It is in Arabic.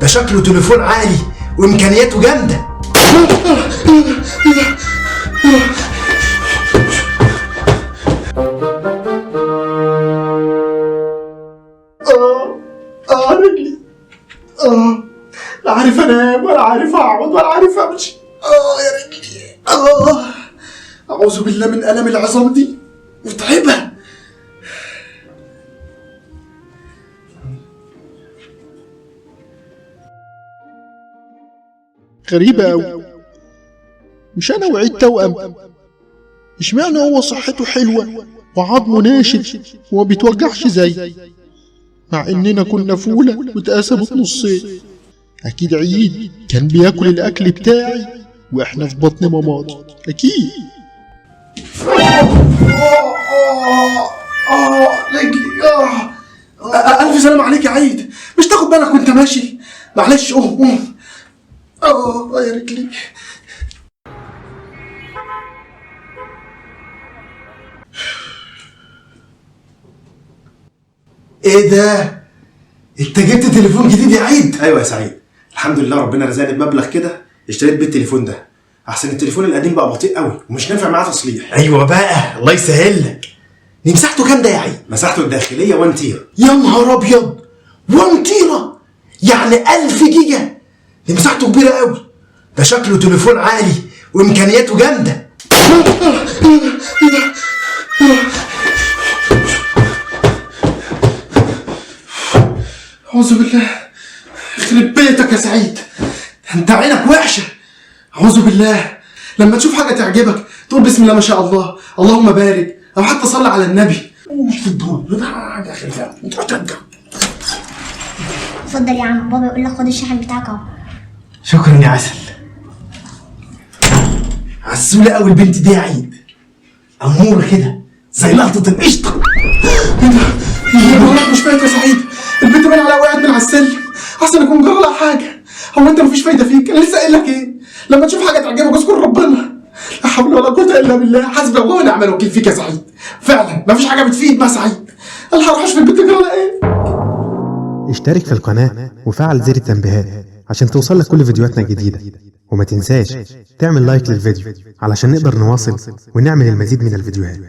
ده شكله تليفون عالي وامكانياته جامده. رجلي. لا عارف انام ولا عارف اقعد ولا عارف امشي. يا رجلي. اعوذ بالله من الم العظام دي، متعبه. غريبة أوي، مش أنا وعيد توأم؟ اشمعنى هو صحته حلوة وعظمه ناشف وما بيتوجعش زي، مع إننا كنا فولة واتقسمت نصين؟ أكيد عيد كان بياكل الأكل بتاعي وإحنا في بطن ماماتي، أكيد. رجلي. ألف سلام عليك يا عيد، مش تاخد بالك وأنت ماشي؟ معلش قوم. يا رجلي. ايه ده؟ انت جبت تليفون جديد يا عيد؟ ايوه يا سعيد، الحمد لله ربنا رزقني بمبلغ كده اشتريت بيه التليفون ده، احسن التليفون القديم بقى بطيء قوي ومش نافع معاه تصليح. ايوه بقى، الله يسهل لك. دي مساحته كام ده يا عيد؟ مساحته الداخليه 1 تيرا. يا نهار ابيض، 1 تيرا يعني 1000 جيجا. دي مساحته كبيره قوي. ده شكله تليفون عالي وامكانياته جامده. اعوذ بالله، يخرب بيتك يا سعيد، انت عينك وحشه. اعوذ بالله، لما تشوف حاجه تعجبك تقول بسم الله ما شاء الله، اللهم بارك، او حتى صلي على النبي. مش في الدور يا اخي، تروح ترجع. اتفضل يا عم، بابا يقول لك خد الشحن بتاعك اهو. شكرا يا عسل. عسولة قوي البنت دي يا عيد، اموره كده زي لقطه القشطه. ايه ده؟ بقولك مش فايده يا سعيد، البنت باين عليها وقعت من على السلم، احسن يكون جرى لها حاجه. هو انت مفيش فايده فيك؟ انا لسه قايل لك ايه؟ لما تشوف حاجه تعجبك اذكر ربنا. لا حول ولا قوه الا بالله، حسبي الله ونعم الوكيل فيك يا سعيد. فعلا مفيش حاجه بتفيد مع سعيد. انا هروح اشوف البنت جرى لها ايه. اشترك في القناة وفعل زر التنبيهات عشان توصلك كل فيديوهاتنا الجديدة، وما تنساش تعمل لايك للفيديو علشان نقدر نواصل ونعمل المزيد من الفيديوهات.